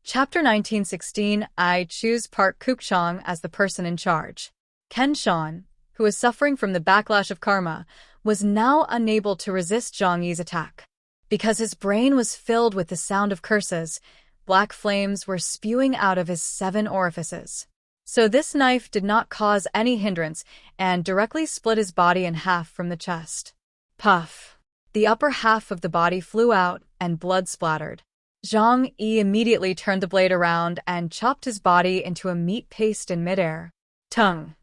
Chapter 1916. I choose Park Kuk-chang as the person in charge. Ken Shan, who was suffering from the backlash of karma, was now unable to resist Zhang Yi's attack. Because his brain was filled with the sound of curses, black flames were spewing out of his 7 orifices. So this knife did not cause any hindrance and directly split his body in half from the chest. Puff! The upper half of the body flew out and blood splattered. Zhang Yi immediately turned the blade around and chopped his body into a meat paste in midair. Tongue!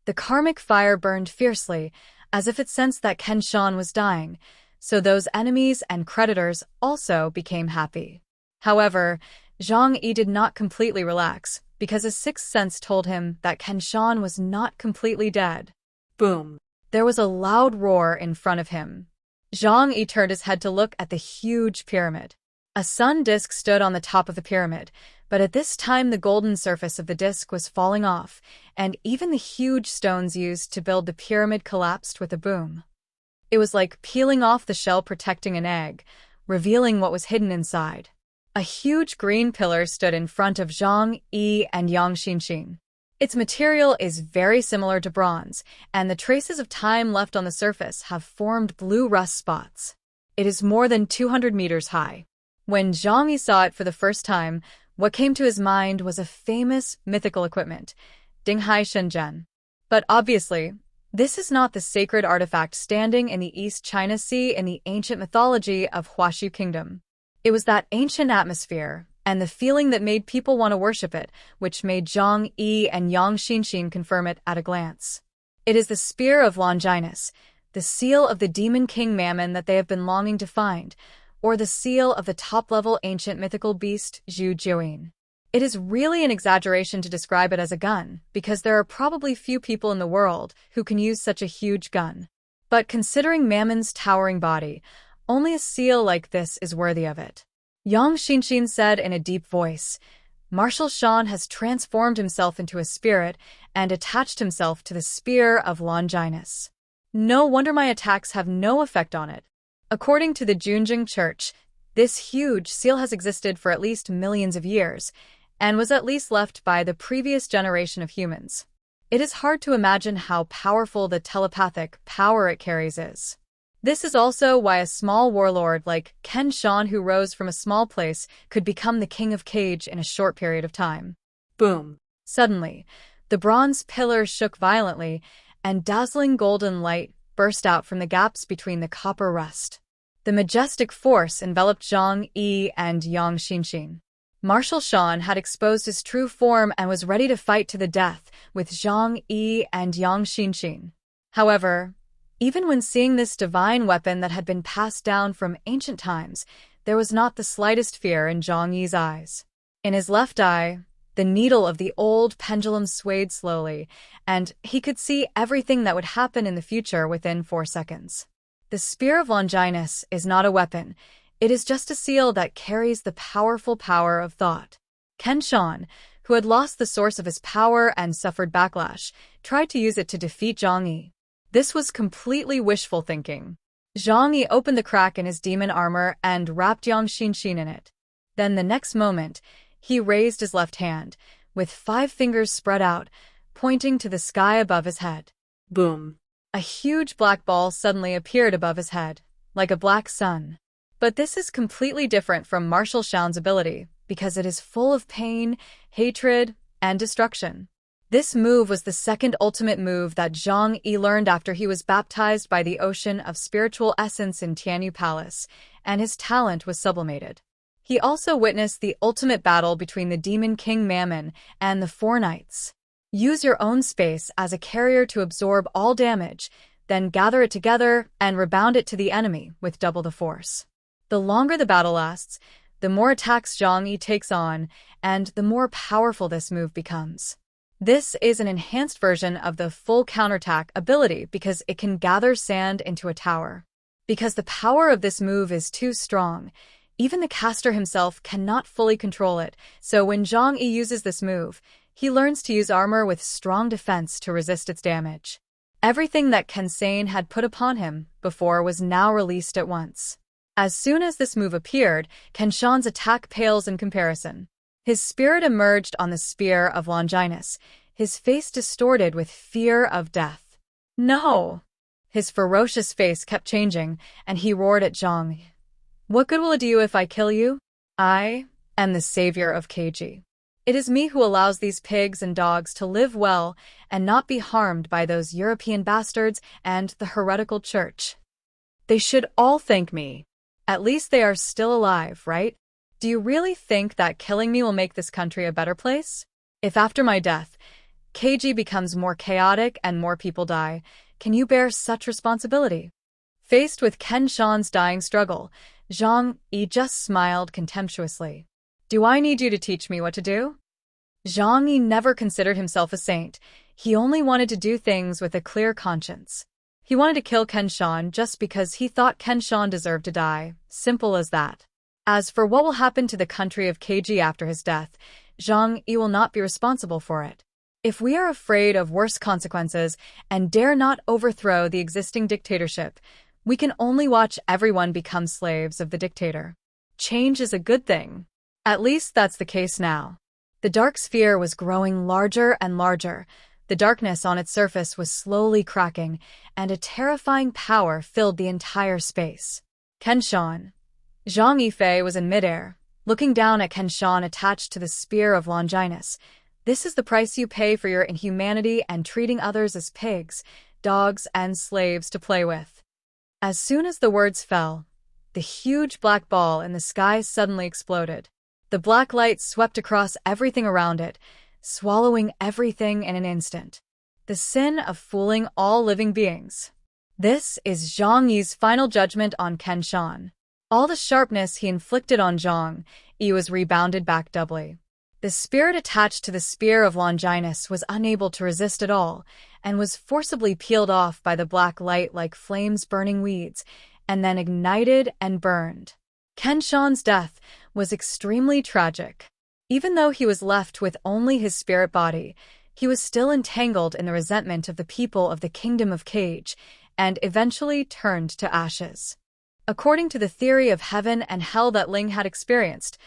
The karmic fire burned fiercely, as if it sensed that Ken Shan was dying, so those enemies and creditors also became happy. However, Zhang Yi did not completely relax, because his sixth sense told him that Ken Shan was not completely dead. Boom! There was a loud roar in front of him. Zhang Yi turned his head to look at the huge pyramid. A sun disk stood on the top of the pyramid, but at this time the golden surface of the disk was falling off, and even the huge stones used to build the pyramid collapsed with a boom. It was like peeling off the shell protecting an egg, revealing what was hidden inside. A huge green pillar stood in front of Zhang Yi and Yang Xinxin. Its material is very similar to bronze, and the traces of time left on the surface have formed blue rust spots. It is more than 200 meters high. When Zhang Yi saw it for the first time, what came to his mind was a famous mythical equipment, Dinghai Shenzhen. But obviously, this is not the sacred artifact standing in the East China Sea in the ancient mythology of Huashu Kingdom. It was that ancient atmosphere and the feeling that made people want to worship it, which made Zhang Yi and Yang Xinxin confirm it at a glance. It is the spear of Longinus, the seal of the demon king Mammon that they have been longing to find, or the seal of the top-level ancient mythical beast Zhu Jiuyin. It is really an exaggeration to describe it as a gun, because there are probably few people in the world who can use such a huge gun. But considering Mammon's towering body, only a seal like this is worthy of it. Yang Xinxin said in a deep voice, Marshal Shan has transformed himself into a spirit and attached himself to the spear of Longinus. No wonder my attacks have no effect on it. According to the Junjing Church, this huge seal has existed for at least millions of years, and was at least left by the previous generation of humans. It is hard to imagine how powerful the telepathic power it carries is. This is also why a small warlord like Ken Shan, who rose from a small place, could become the king of Cage in a short period of time. Boom! Suddenly, the bronze pillar shook violently, and dazzling golden light burst out from the gaps between the copper rust. The majestic force enveloped Zhang Yi and Yang Xinxin. Marshal Shan had exposed his true form and was ready to fight to the death with Zhang Yi and Yang Xinxin. However, even when seeing this divine weapon that had been passed down from ancient times, there was not the slightest fear in Zhang Yi's eyes. In his left eye, the needle of the old pendulum swayed slowly, and he could see everything that would happen in the future within 4 seconds. The spear of Longinus is not a weapon, it is just a seal that carries the powerful power of thought. Ken Shan, who had lost the source of his power and suffered backlash, tried to use it to defeat Zhang Yi. This was completely wishful thinking. Zhang Yi opened the crack in his demon armor and wrapped Yang Xinxin in it. Then the next moment, he raised his left hand, with 5 fingers spread out, pointing to the sky above his head. Boom! A huge black ball suddenly appeared above his head, like a black sun. But this is completely different from Marshal Shan's ability, because it is full of pain, hatred, and destruction. This move was the second ultimate move that Zhang Yi learned after he was baptized by the ocean of spiritual essence in Tianyu Palace, and his talent was sublimated. He also witnessed the ultimate battle between the demon king Mammon and the 4 knights. Use your own space as a carrier to absorb all damage, then gather it together and rebound it to the enemy with double the force. The longer the battle lasts, the more attacks Zhang Yi takes on, and the more powerful this move becomes. This is an enhanced version of the full counterattack ability because it can gather sand into a tower. Because the power of this move is too strong, even the caster himself cannot fully control it, so when Zhang Yi uses this move, he learns to use armor with strong defense to resist its damage. Everything that Ken Shan had put upon him before was now released at once. As soon as this move appeared, Ken Shan's attack pales in comparison. His spirit emerged on the spear of Longinus, his face distorted with fear of death. No! His ferocious face kept changing, and he roared at Zhang. What good will it do you if I kill you? I am the savior of Keiji. It is me who allows these pigs and dogs to live well and not be harmed by those European bastards and the heretical church. They should all thank me. At least they are still alive, right? Do you really think that killing me will make this country a better place? If after my death, Keiji becomes more chaotic and more people die, can you bear such responsibility? Faced with Ken Shan's dying struggle, Zhang Yi just smiled contemptuously. Do I need you to teach me what to do? Zhang Yi never considered himself a saint. He only wanted to do things with a clear conscience. He wanted to kill Ken Shan just because he thought Ken Shan deserved to die. Simple as that. As for what will happen to the country of Keiji after his death, Zhang Yi will not be responsible for it. If we are afraid of worse consequences and dare not overthrow the existing dictatorship, we can only watch everyone become slaves of the dictator. Change is a good thing. At least that's the case now. The dark sphere was growing larger and larger. The darkness on its surface was slowly cracking, and a terrifying power filled the entire space. Ken Shan. Zhang Yifei was in midair, looking down at Ken Shan attached to the spear of Longinus. This is the price you pay for your inhumanity and treating others as pigs, dogs, and slaves to play with. As soon as the words fell, the huge black ball in the sky suddenly exploded. The black light swept across everything around it, swallowing everything in an instant. The sin of fooling all living beings. This is Zhang Yi's final judgment on Ken Shan. All the sharpness he inflicted on Zhang Yi was rebounded back doubly. The spirit attached to the spear of Longinus was unable to resist at all, and was forcibly peeled off by the black light like flames burning weeds, and then ignited and burned. Ken Shan's death was extremely tragic. Even though he was left with only his spirit body, he was still entangled in the resentment of the people of the kingdom of Cage, and eventually turned to ashes. According to the theory of heaven and hell that Ling had experienced,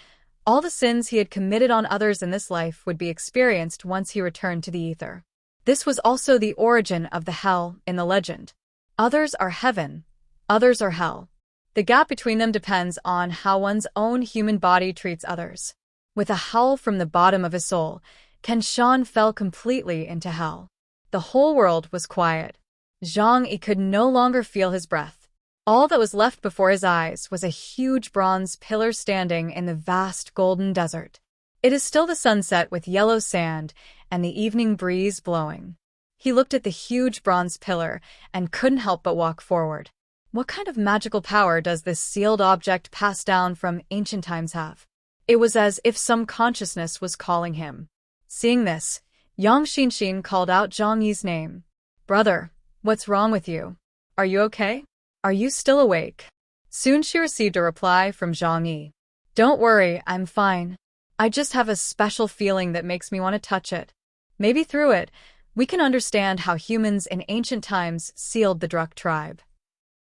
all the sins he had committed on others in this life would be experienced once he returned to the ether. This was also the origin of the hell in the legend. Others are heaven, others are hell. The gap between them depends on how one's own human body treats others. With a howl from the bottom of his soul, Ken Shan fell completely into hell. The whole world was quiet. Zhang Yi could no longer feel his breath. All that was left before his eyes was a huge bronze pillar standing in the vast golden desert. It is still the sunset with yellow sand and the evening breeze blowing. He looked at the huge bronze pillar and couldn't help but walk forward. What kind of magical power does this sealed object passed down from ancient times have? It was as if some consciousness was calling him. Seeing this, Yang Xinxin called out Zhang Yi's name. Brother, what's wrong with you? Are you okay? Are you still awake? Soon she received a reply from Zhang Yi. Don't worry, I'm fine. I just have a special feeling that makes me want to touch it. Maybe through it, we can understand how humans in ancient times sealed the Druk tribe.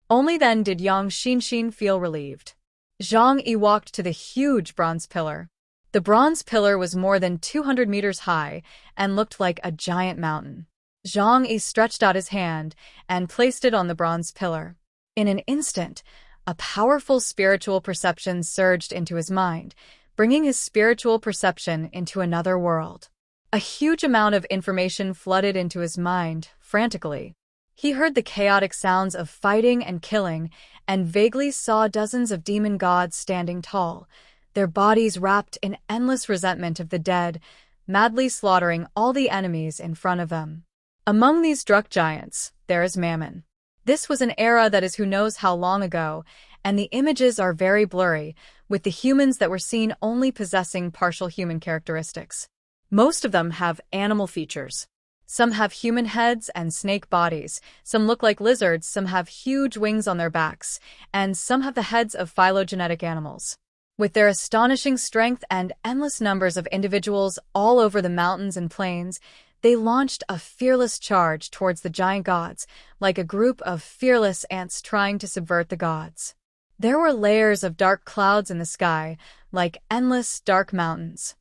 Only then did Yang Xinxin feel relieved. Zhang Yi walked to the huge bronze pillar. The bronze pillar was more than 200 meters high and looked like a giant mountain. Zhang Yi stretched out his hand and placed it on the bronze pillar. In an instant, a powerful spiritual perception surged into his mind, bringing his spiritual perception into another world. A huge amount of information flooded into his mind, frantically. He heard the chaotic sounds of fighting and killing, and vaguely saw dozens of demon gods standing tall, their bodies wrapped in endless resentment of the dead, madly slaughtering all the enemies in front of them. Among these Druk giants, there is Mammon. This was an era that is who knows how long ago, and the images are very blurry, with the humans that were seen only possessing partial human characteristics. Most of them have animal features. Some have human heads and snake bodies, some look like lizards, some have huge wings on their backs, and some have the heads of phylogenetic animals. With their astonishing strength and endless numbers of individuals all over the mountains and plains, they launched a fearless charge towards the giant gods, like a group of fearless ants trying to subvert the gods. There were layers of dark clouds in the sky, like endless dark mountains.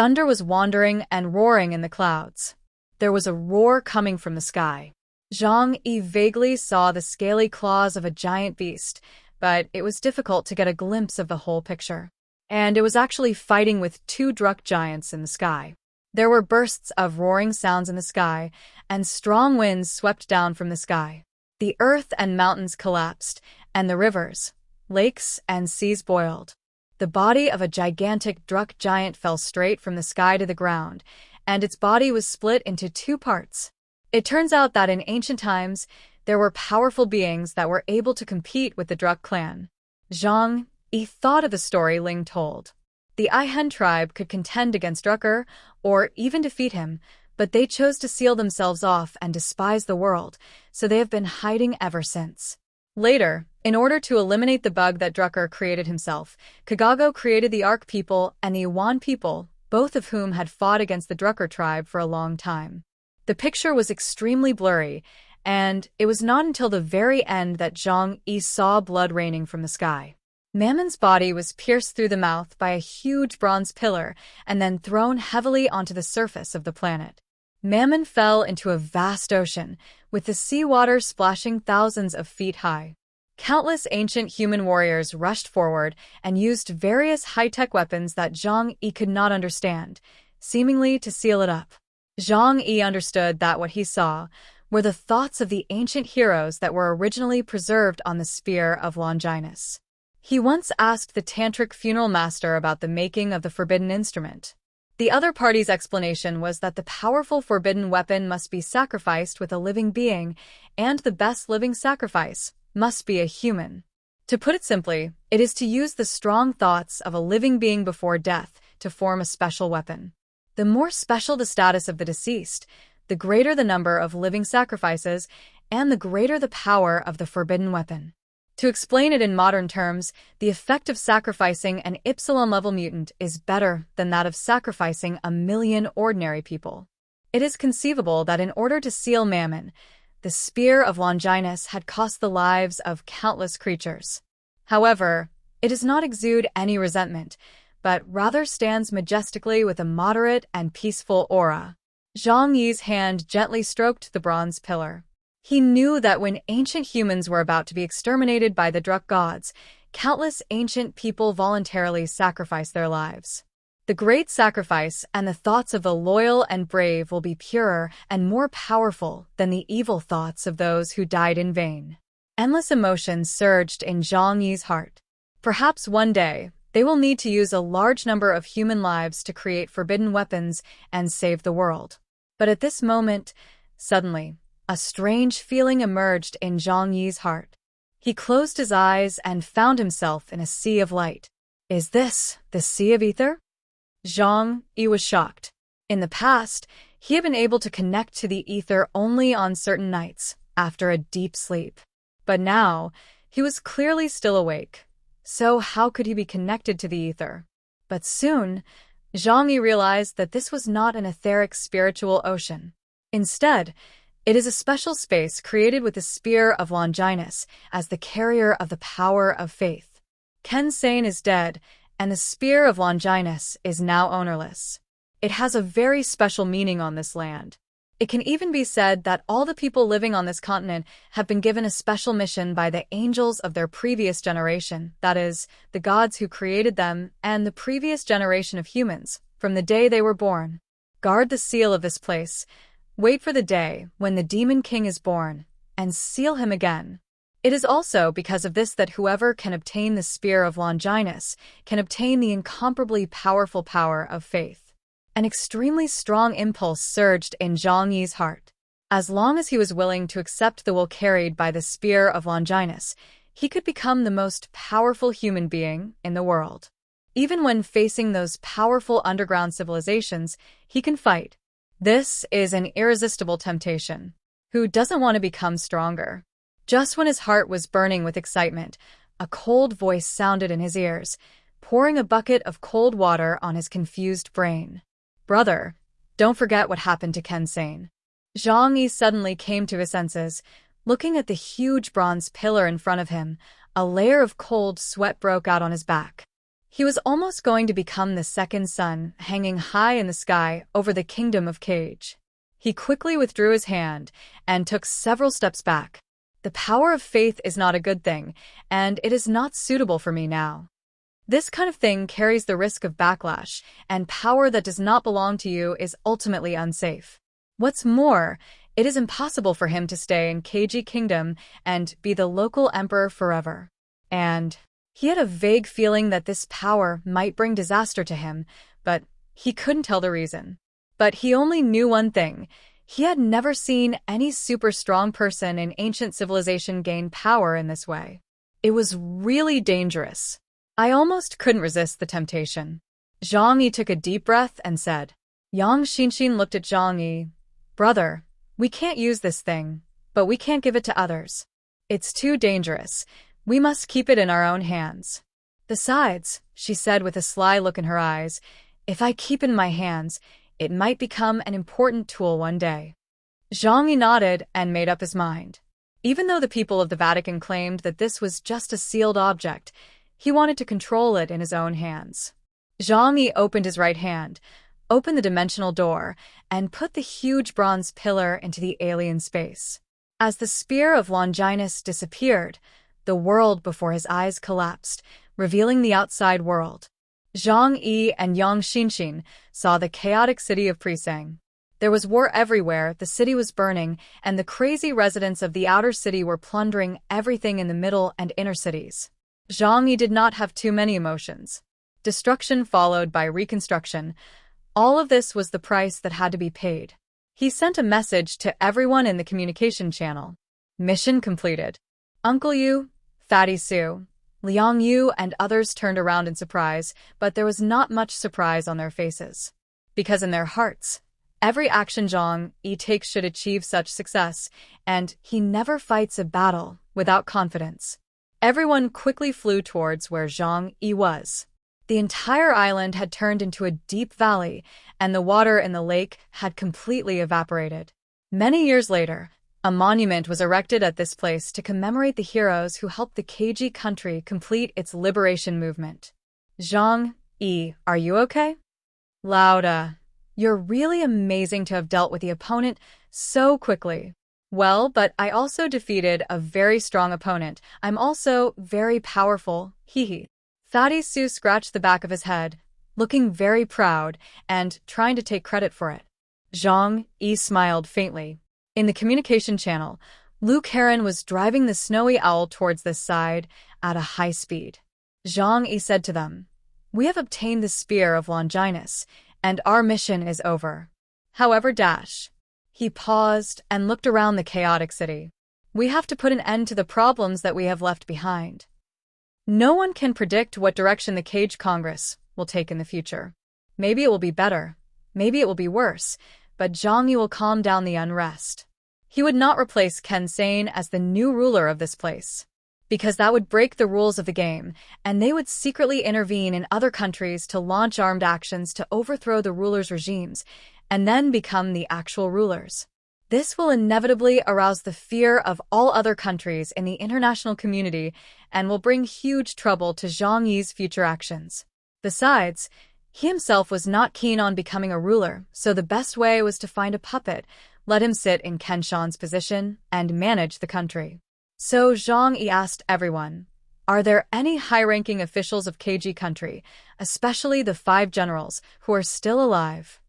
Thunder was wandering and roaring in the clouds. There was a roar coming from the sky. Zhang Yi vaguely saw the scaly claws of a giant beast, but it was difficult to get a glimpse of the whole picture. And it was actually fighting with two druk giants in the sky. There were bursts of roaring sounds in the sky, and strong winds swept down from the sky. The earth and mountains collapsed, and the rivers, lakes, and seas boiled. The body of a gigantic druk giant fell straight from the sky to the ground, and its body was split into two parts. It turns out that in ancient times, there were powerful beings that were able to compete with the Druk clan. Zhang Yi thought of the story Ling told. The Aihen tribe could contend against Drucker, or even defeat him, but they chose to seal themselves off and despise the world, so they have been hiding ever since. Later, in order to eliminate the bug that Drucker created himself, Kagago created the Ark people and the Yuan people, both of whom had fought against the Drucker tribe for a long time. The picture was extremely blurry, and it was not until the very end that Zhang Yi saw blood raining from the sky. Mammon's body was pierced through the mouth by a huge bronze pillar and then thrown heavily onto the surface of the planet. Mammon fell into a vast ocean, with the seawater splashing thousands of feet high. Countless ancient human warriors rushed forward and used various high-tech weapons that Zhang Yi could not understand, seemingly to seal it up. Zhang Yi understood that what he saw were the thoughts of the ancient heroes that were originally preserved on the spear of Longinus. He once asked the tantric funeral master about the making of the forbidden instrument. The other party's explanation was that the powerful forbidden weapon must be sacrificed with a living being, and the best living sacrifice must be a human. To put it simply, it is to use the strong thoughts of a living being before death to form a special weapon. The more special the status of the deceased, the greater the number of living sacrifices, and the greater the power of the forbidden weapon. To explain it in modern terms, the effect of sacrificing an Epsilon-level mutant is better than that of sacrificing 1,000,000 ordinary people. It is conceivable that in order to seal Mammon, the spear of Longinus had cost the lives of countless creatures. However, it does not exude any resentment, but rather stands majestically with a moderate and peaceful aura. Zhang Yi's hand gently stroked the bronze pillar. He knew that when ancient humans were about to be exterminated by the Druk gods, countless ancient people voluntarily sacrificed their lives. The great sacrifice and the thoughts of the loyal and brave will be purer and more powerful than the evil thoughts of those who died in vain. Endless emotions surged in Zhang Yi's heart. Perhaps one day, they will need to use a large number of human lives to create forbidden weapons and save the world. But at this moment, suddenly, a strange feeling emerged in Zhang Yi's heart. He closed his eyes and found himself in a sea of light. Is this the Sea of Ether? Zhang Yi was shocked. In the past, he had been able to connect to the ether only on certain nights, after a deep sleep. But now, he was clearly still awake. So how could he be connected to the ether? But soon, Zhang Yi realized that this was not an etheric spiritual ocean. Instead, it is a special space created with the spear of Longinus as the carrier of the power of faith. Ken Shan is dead, and the spear of Longinus is now ownerless. It has a very special meaning on this land. It can even be said that all the people living on this continent have been given a special mission by the angels of their previous generation, that is, the gods who created them and the previous generation of humans, from the day they were born. Guard the seal of this place. Wait for the day when the Demon King is born, and seal him again. It is also because of this that whoever can obtain the spear of Longinus can obtain the incomparably powerful power of faith. An extremely strong impulse surged in Zhang Yi's heart. As long as he was willing to accept the will carried by the spear of Longinus, he could become the most powerful human being in the world. Even when facing those powerful underground civilizations, he can fight. This is an irresistible temptation. Who doesn't want to become stronger? Just when his heart was burning with excitement, a cold voice sounded in his ears, pouring a bucket of cold water on his confused brain. Brother, don't forget what happened to Ken Shan. Zhang Yi suddenly came to his senses. Looking at the huge bronze pillar in front of him, a layer of cold sweat broke out on his back. He was almost going to become the second sun, hanging high in the sky over the kingdom of Cage. He quickly withdrew his hand and took several steps back. The power of faith is not a good thing, and it is not suitable for me now. This kind of thing carries the risk of backlash, and power that does not belong to you is ultimately unsafe. What's more, it is impossible for him to stay in Keiji Kingdom and be the local emperor forever. And he had a vague feeling that this power might bring disaster to him, but he couldn't tell the reason. But he only knew one thing. He had never seen any super strong person in ancient civilization gain power in this way. It was really dangerous. I almost couldn't resist the temptation. Zhang Yi took a deep breath and said. Yang Xinshin looked at Zhang Yi. Brother, we can't use this thing, but we can't give it to others. It's too dangerous. We must keep it in our own hands. Besides, she said with a sly look in her eyes, if I keep it in my hands, it might become an important tool one day. Zhang Yi nodded and made up his mind. Even though the people of the Vatican claimed that this was just a sealed object, he wanted to control it in his own hands. Zhang Yi opened his right hand, opened the dimensional door, and put the huge bronze pillar into the alien space. As the spear of Longinus disappeared, the world before his eyes collapsed, revealing the outside world. Zhang Yi and Yang Xinshin saw the chaotic city of Prisang. There was war everywhere, the city was burning, and the crazy residents of the outer city were plundering everything in the middle and inner cities. Zhang Yi did not have too many emotions. Destruction followed by reconstruction. All of this was the price that had to be paid. He sent a message to everyone in the communication channel. Mission completed. Uncle Yu, Fatty Su, Liang Yu and others turned around in surprise, but there was not much surprise on their faces. Because in their hearts, every action Zhang Yi takes should achieve such success, and he never fights a battle without confidence. Everyone quickly flew towards where Zhang Yi was. The entire island had turned into a deep valley, and the water in the lake had completely evaporated. Many years later, a monument was erected at this place to commemorate the heroes who helped the Keiji country complete its liberation movement. Zhang Yi, are you okay? Lauda, you're really amazing to have dealt with the opponent so quickly. Well, but I also defeated a very strong opponent. I'm also very powerful, hee. Fatty Su scratched the back of his head, looking very proud and trying to take credit for it. Zhang Yi smiled faintly. In the communication channel, Luke Heron was driving the snowy owl towards this side at a high speed. Zhang Yi said to them, we have obtained the spear of Longinus, and our mission is over. However, he paused and looked around the chaotic city. We have to put an end to the problems that we have left behind. No one can predict what direction the Cage Congress will take in the future. Maybe it will be better, maybe it will be worse, but Zhang Yi will calm down the unrest. He would not replace Ken Shan as the new ruler of this place, because that would break the rules of the game, and they would secretly intervene in other countries to launch armed actions to overthrow the rulers' regimes, and then become the actual rulers. This will inevitably arouse the fear of all other countries in the international community and will bring huge trouble to Zhang Yi's future actions. Besides, he himself was not keen on becoming a ruler, so the best way was to find a puppet, let him sit in Ken Shan's position, and manage the country. So Zhang Yi asked everyone, are there any high-ranking officials of Keiji country, especially the 5 generals, who are still alive?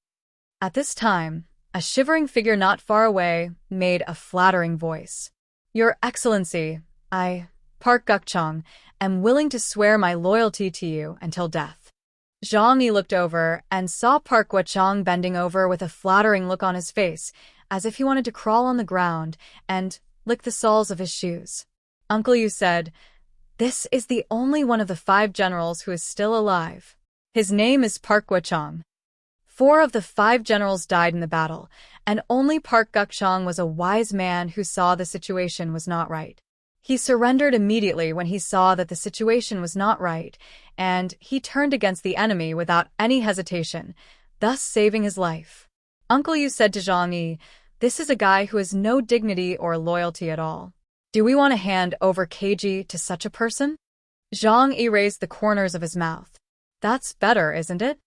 At this time, a shivering figure not far away made a flattering voice. Your Excellency, I, Park Gukchang, am willing to swear my loyalty to you until death. Zhang Yi looked over and saw Park Guachang bending over with a flattering look on his face, as if he wanted to crawl on the ground and lick the soles of his shoes. Uncle Yu said, this is the only one of the 5 generals who is still alive. His name is Park Guachang. 4 of the 5 generals died in the battle, and only Park Gukchang was a wise man who saw the situation was not right. He surrendered immediately when he saw that the situation was not right, and he turned against the enemy without any hesitation, thus saving his life. Uncle Yu said to Zhang Yi, this is a guy who has no dignity or loyalty at all. Do we want to hand over Keiji to such a person? Zhang Yi raised the corners of his mouth. That's better, isn't it?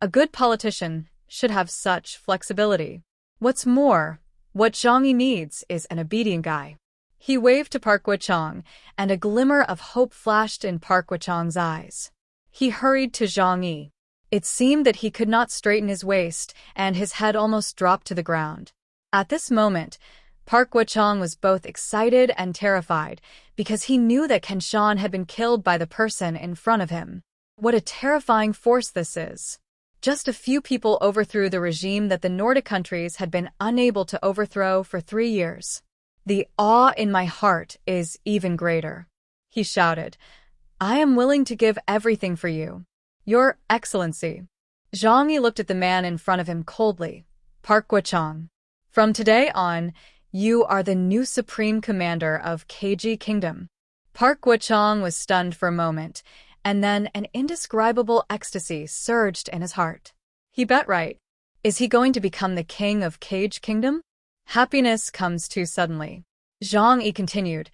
A good politician should have such flexibility. What's more, what Zhang Yi needs is an obedient guy. He waved to Park Guochang, and a glimmer of hope flashed in Park Guochang's eyes. He hurried to Zhang Yi. It seemed that he could not straighten his waist, and his head almost dropped to the ground. At this moment, Park Guochang was both excited and terrified, because he knew that Ken Shan had been killed by the person in front of him. What a terrifying force this is. Just a few people overthrew the regime that the Nordic countries had been unable to overthrow for 3 years. The awe in my heart is even greater. He shouted, I am willing to give everything for you. Your Excellency. Zhang Yi looked at the man in front of him coldly. Park Guochang. From today on, you are the new Supreme Commander of KG Kingdom. Park Guochang was stunned for a moment, and then an indescribable ecstasy surged in his heart. He bet right. Is he going to become the king of Cage Kingdom? Happiness comes too suddenly. Zhang Yi continued,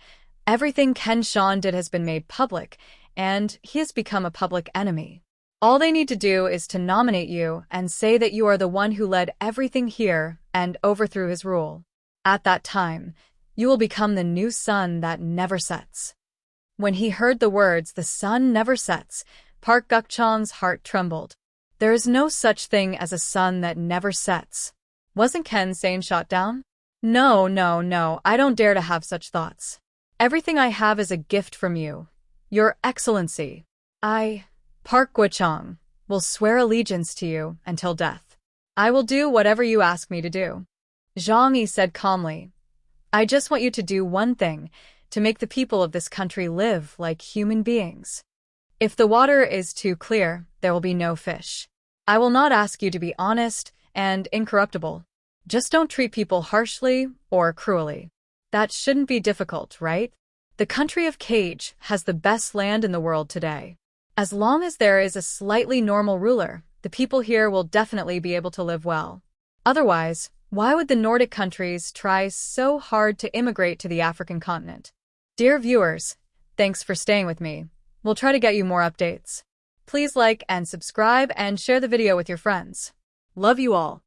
everything Ken Shan did has been made public, and he has become a public enemy. All they need to do is to nominate you and say that you are the one who led everything here and overthrew his rule. At that time, you will become the new sun that never sets. When he heard the words, the sun never sets, Park Guochang's heart trembled. There is no such thing as a sun that never sets. Wasn't Ken Shan shot down? No, I don't dare to have such thoughts. Everything I have is a gift from you, Your Excellency. I, Park Guochang, will swear allegiance to you until death. I will do whatever you ask me to do. Zhang Yi said calmly, I just want you to do one thing, to make the people of this country live like human beings. If the water is too clear, there will be no fish. I will not ask you to be honest and incorruptible. Just don't treat people harshly or cruelly. That shouldn't be difficult, right? The country of Cage has the best land in the world today. As long as there is a slightly normal ruler, the people here will definitely be able to live well. Otherwise, why would the Nordic countries try so hard to immigrate to the African continent? Dear viewers, thanks for staying with me. We'll try to get you more updates. Please like and subscribe and share the video with your friends. Love you all.